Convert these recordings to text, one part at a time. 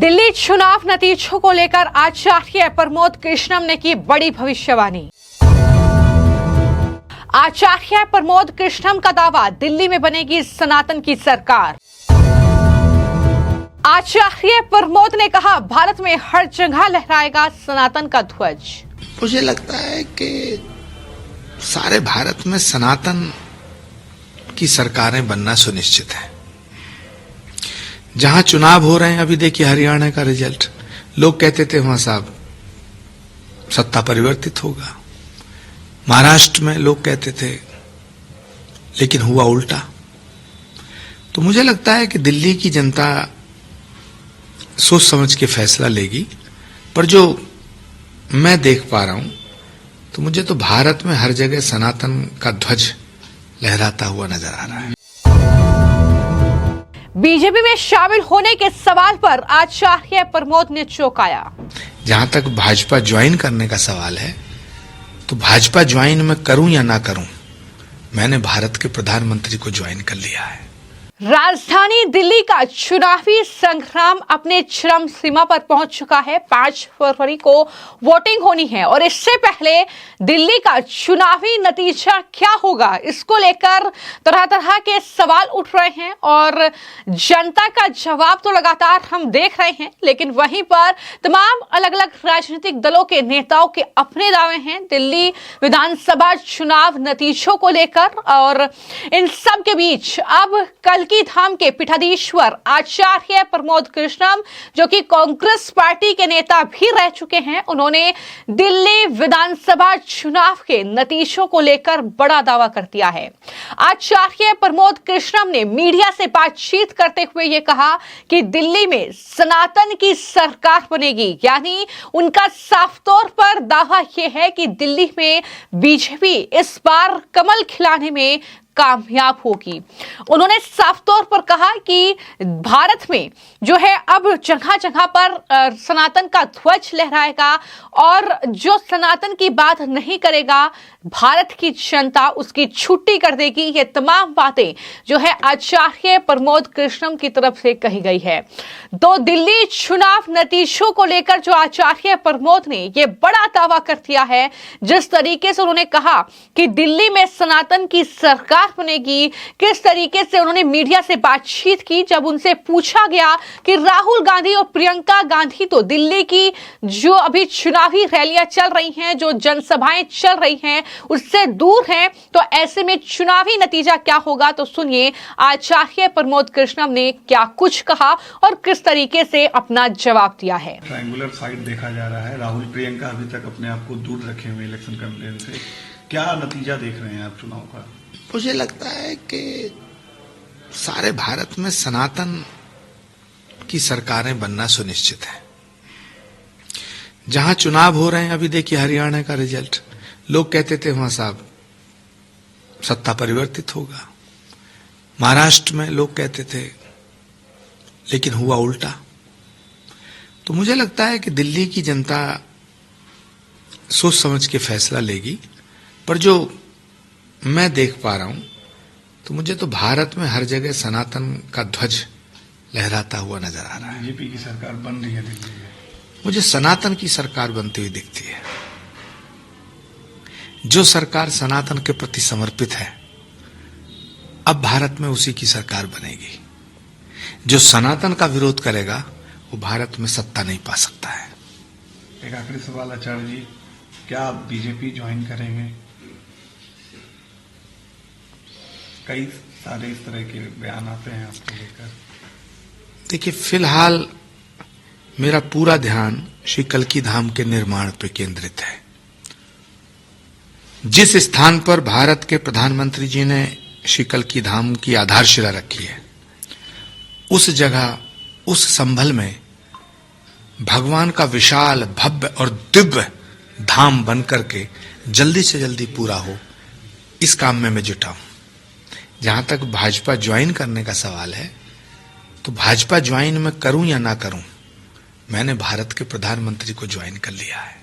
दिल्ली चुनाव नतीजों को लेकर आचार्य प्रमोद कृष्णम ने की बड़ी भविष्यवाणी। आचार्य प्रमोद कृष्णम का दावा, दिल्ली में बनेगी सनातन की सरकार। आचार्य प्रमोद ने कहा, भारत में हर जगह लहराएगा सनातन का ध्वज। मुझे लगता है कि सारे भारत में सनातन की सरकारें बनना सुनिश्चित है। जहां चुनाव हो रहे हैं, अभी देखिए हरियाणा का रिजल्ट, लोग कहते थे वहां साहब सत्ता परिवर्तित होगा। महाराष्ट्र में लोग कहते थे, लेकिन हुआ उल्टा। तो मुझे लगता है कि दिल्ली की जनता सोच समझ के फैसला लेगी, पर जो मैं देख पा रहा हूं तो मुझे तो भारत में हर जगह सनातन का ध्वज लहराता हुआ नजर आ रहा है। बीजेपी में शामिल होने के सवाल पर आचार्य प्रमोद ने चौंकाया। जहां तक भाजपा ज्वाइन करने का सवाल है, तो भाजपा ज्वाइन मैं करूं या ना करूं, मैंने भारत के प्रधानमंत्री को ज्वाइन कर लिया है। राजधानी दिल्ली का चुनावी संग्राम अपने चरम सीमा पर पहुंच चुका है। 5 फरवरी को वोटिंग होनी है और इससे पहले दिल्ली का चुनावी नतीजा क्या होगा, इसको लेकर तरह तरह के सवाल उठ रहे हैं और जनता का जवाब तो लगातार हम देख रहे हैं, लेकिन वहीं पर तमाम अलग अलग राजनीतिक दलों के नेताओं के अपने दावे हैं दिल्ली विधानसभा चुनाव नतीजों को लेकर। और इन सब के बीच अब कल की धाम के पीठाधीश्वर आचार्य प्रमोद कृष्णम, जो कि कांग्रेस पार्टी के नेता भी रह चुके हैं, उन्होंने दिल्ली विधानसभा चुनाव के नतीजों को लेकर बड़ा दावा कर दिया है। आचार्य प्रमोद कृष्णम ने मीडिया से बातचीत करते हुए यह कहा कि दिल्ली में सनातन की सरकार बनेगी, यानी उनका साफ तौर पर दावा यह है कि दिल्ली में बीजेपी इस बार कमल खिलाने में कामयाब होगी। उन्होंने साफ तौर पर कहा कि भारत में जो है अब जगह जगह पर सनातन का ध्वज लहराएगा और जो सनातन की बात नहीं करेगा, भारत की जनता उसकी छुट्टी कर देगी। ये तमाम बातें जो है आचार्य प्रमोद कृष्णम की तरफ से कही गई है। तो दिल्ली चुनाव नतीजों को लेकर जो आचार्य प्रमोद ने ये बड़ा दावा कर दिया है, जिस तरीके से उन्होंने कहा कि दिल्ली में सनातन की सरकार बनेगी, किस तरीके से उन्होंने मीडिया से बातचीत की जब उनसे पूछा गया कि राहुल गांधी और प्रियंका गांधी तो दिल्ली की जो अभी चुनावी रैलियां चल रही हैं, जो जनसभाएं चल रही हैं, उससे दूर हैं, तो ऐसे में चुनावी नतीजा क्या होगा। तो सुनिए आचार्य प्रमोद कृष्णम ने क्या कुछ कहा और किस तरीके से अपना जवाब दिया है। ट्रायंगुलर फाइट देखा जा रहा है, राहुल प्रियंका अभी तक अपने आप को दूर रखे हुए इलेक्शन कैंपेन से, क्या नतीजा देख रहे हैं आप चुनाव का? मुझे लगता है कि सारे भारत में सनातन की सरकारें बनना सुनिश्चित है। जहां चुनाव हो रहे हैं, अभी देखिए हरियाणा का रिजल्ट, लोग कहते थे वहां साहब सत्ता परिवर्तित होगा। महाराष्ट्र में लोग कहते थे, लेकिन हुआ उल्टा। तो मुझे लगता है कि दिल्ली की जनता सोच समझ के फैसला लेगी, पर जो मैं देख पा रहा हूं तो मुझे तो भारत में हर जगह सनातन का ध्वज लहराता हुआ नजर आ रहा है। बीजेपी की सरकार बन रही है दिल्ली में, मुझे सनातन की सरकार बनती हुई दिखती है। जो सरकार सनातन के प्रति समर्पित है, अब भारत में उसी की सरकार बनेगी। जो सनातन का विरोध करेगा वो भारत में सत्ता नहीं पा सकता है। एक आखिरी सवाल आचार्य जी, क्या आप बीजेपी ज्वाइन करेंगे? कई सारे इस तरह के बयान आते हैं आपको लेकर। देखिए, फिलहाल मेरा पूरा ध्यान श्री कल्की धाम के निर्माण पर केंद्रित है। जिस स्थान पर भारत के प्रधानमंत्री जी ने श्री कल्की धाम की आधारशिला रखी है, उस जगह, उस संभल में भगवान का विशाल, भव्य और दिव्य धाम बनकर के जल्दी से जल्दी पूरा हो, इस काम में मैं जुटा हूं। जहां तक भाजपा ज्वाइन करने का सवाल है, तो भाजपा ज्वाइन मैं करूं या ना करूं, मैंने भारत के प्रधानमंत्री को ज्वाइन कर लिया है।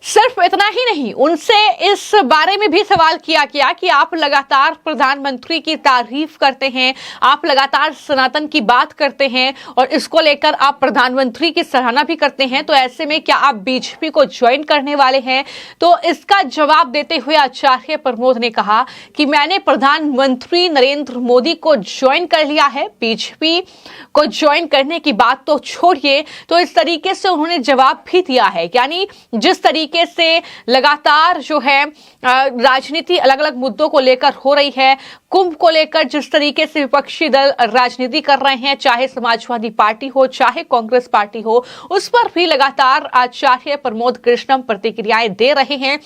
सिर्फ इतना ही नहीं, उनसे इस बारे में भी सवाल किया गया कि आप लगातार प्रधानमंत्री की तारीफ करते हैं, आप लगातार सनातन की बात करते हैं और इसको लेकर आप प्रधानमंत्री की सराहना भी करते हैं, तो ऐसे में क्या आप बीजेपी को ज्वाइन करने वाले हैं? तो इसका जवाब देते हुए आचार्य प्रमोद ने कहा कि मैंने प्रधानमंत्री नरेंद्र मोदी को ज्वाइन कर लिया है, बीजेपी को ज्वाइन करने की बात तो छोड़िए। तो इस तरीके से उन्होंने जवाब भी दिया है, यानी जिस तरीके से लगातार जो है राजनीति अलग अलग मुद्दों को लेकर हो रही है, कुंभ को लेकर जिस तरीके से विपक्षी दल राजनीति कर रहे हैं, चाहे समाजवादी पार्टी हो चाहे कांग्रेस पार्टी हो, उस पर भी लगातार आचार्य प्रमोद कृष्णम प्रतिक्रियाएं दे रहे हैं।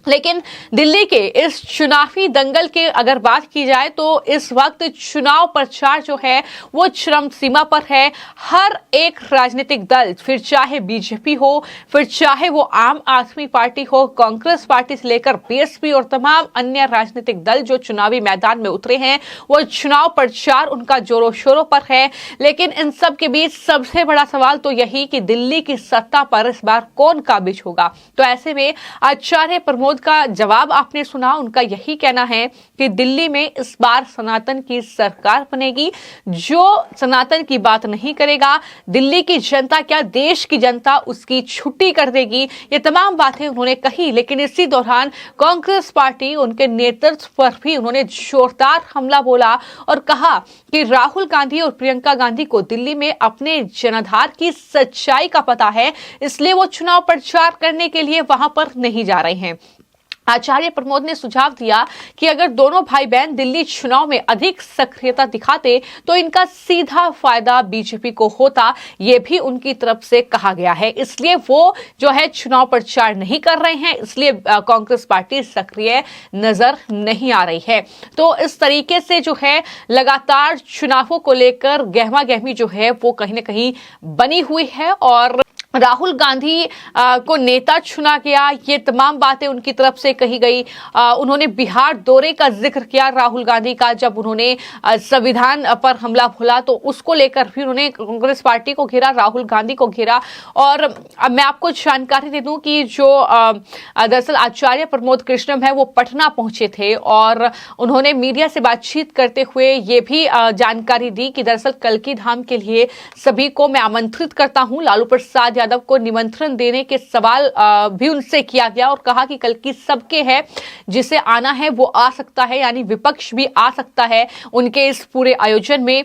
लेकिन दिल्ली के इस चुनावी दंगल के अगर बात की जाए तो इस वक्त चुनाव प्रचार जो है वो चरम सीमा पर है। हर एक राजनीतिक दल, फिर चाहे बीजेपी हो, फिर चाहे वो आम आदमी पार्टी हो, कांग्रेस पार्टी से लेकर बीएसपी और तमाम अन्य राजनीतिक दल जो चुनावी मैदान में उतरे हैं, वो चुनाव प्रचार उनका जोरों शोरों पर है। लेकिन इन सब के बीच सबसे बड़ा सवाल तो यही कि दिल्ली की सत्ता पर इस बार कौन काबिज होगा। तो ऐसे में आचार्य प्रमोद का जवाब आपने सुना, उनका यही कहना है कि दिल्ली में इस बार सनातन की सरकार बनेगी। जो सनातन की बात नहीं करेगा, दिल्ली की जनता क्या देश की जनता उसकी छुट्टी कर देगी। ये तमाम बातें उन्होंने कही। लेकिन इसी दौरान कांग्रेस पार्टी, उनके नेतृत्व पर भी उन्होंने जोरदार हमला बोला और कहा कि राहुल गांधी और प्रियंका गांधी को दिल्ली में अपने जनाधार की सच्चाई का पता है, इसलिए वो चुनाव प्रचार करने के लिए वहां पर नहीं जा रहे हैं। आचार्य प्रमोद ने सुझाव दिया कि अगर दोनों भाई बहन दिल्ली चुनाव में अधिक सक्रियता दिखाते तो इनका सीधा फायदा बीजेपी को होता, ये भी उनकी तरफ से कहा गया है। इसलिए वो जो है चुनाव प्रचार नहीं कर रहे हैं, इसलिए कांग्रेस पार्टी सक्रिय नजर नहीं आ रही है। तो इस तरीके से जो है लगातार चुनावों को लेकर गहमा गहमी जो है वो कहीं ना कहीं बनी हुई है और राहुल गांधी को नेता चुना गया, ये तमाम बातें उनकी तरफ से कही गई। उन्होंने बिहार दौरे का जिक्र किया राहुल गांधी का, जब उन्होंने संविधान पर हमला बोला तो उसको लेकर भी उन्होंने कांग्रेस पार्टी को घेरा, राहुल गांधी को घेरा। और अब मैं आपको जानकारी दे दूं कि जो दरअसल आचार्य प्रमोद कृष्णम है वो पटना पहुंचे थे और उन्होंने मीडिया से बातचीत करते हुए ये भी जानकारी दी कि दरअसल कल्की धाम के लिए सभी को मैं आमंत्रित करता हूं। लालू प्रसाद यादव को निमंत्रण देने के सवाल भी उनसे किया गया और कहा कि कल की सबके है, जिसे आना है वो आ सकता है, यानी विपक्ष भी आ सकता है उनके इस पूरे आयोजन में,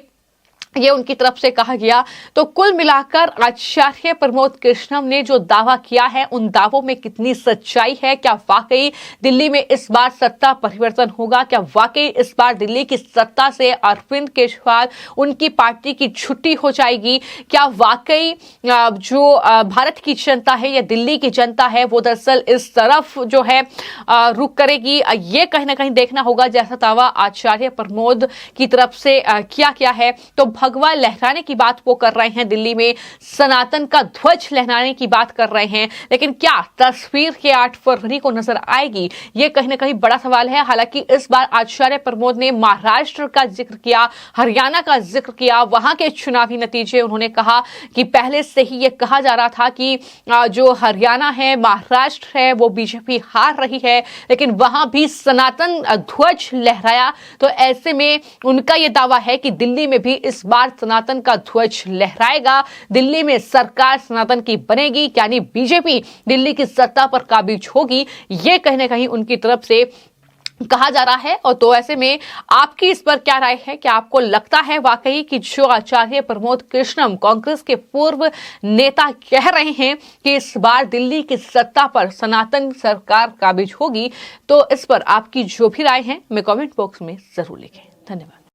ये उनकी तरफ से कहा गया। तो कुल मिलाकर आचार्य प्रमोद कृष्णम ने जो दावा किया है उन दावों में कितनी सच्चाई है? क्या वाकई दिल्ली में इस बार सत्ता परिवर्तन होगा? क्या वाकई इस बार दिल्ली की सत्ता से अरविंद केजरीवाल उनकी पार्टी की छुट्टी हो जाएगी? क्या वाकई जो भारत की जनता है या दिल्ली की जनता है वो दरअसल इस तरफ जो है रुख करेगी? ये कहीं ना कहीं देखना होगा, जैसा दावा आचार्य प्रमोद की तरफ से किया गया है। तो भगवा लहराने की बात वो कर रहे हैं, दिल्ली में सनातन का ध्वज लहराने की बात कर रहे हैं, लेकिन क्या तस्वीर के 8 फरवरी को नजर आएगी? ये कहीं ना कहीं बड़ा सवाल है। हालांकि इस बार आचार्य प्रमोद ने महाराष्ट्र का जिक्र किया, हरियाणा का जिक्र किया, वहां के चुनावी नतीजे उन्होंने कहा कि पहले से ही ये कहा जा रहा था कि जो हरियाणा है, महाराष्ट्र है, वो बीजेपी हार रही है, लेकिन वहां भी सनातन ध्वज लहराया। तो ऐसे में उनका यह दावा है कि दिल्ली में भी इस बार सनातन का ध्वज लहराएगा, दिल्ली में सरकार सनातन की बनेगी, यानी बीजेपी दिल्ली की सत्ता पर काबिज होगी। ये कहीं ना कहीं उनकी तरफ से कहा जा रहा है। और तो ऐसे में आपकी इस पर क्या राय है? क्या आपको लगता है वाकई कि जो आचार्य प्रमोद कृष्णम कांग्रेस के पूर्व नेता कह रहे हैं कि इस बार दिल्ली की सत्ता पर सनातन सरकार काबिज होगी? तो इस पर आपकी जो भी राय है हमें कमेंट बॉक्स में जरूर लिखें। धन्यवाद।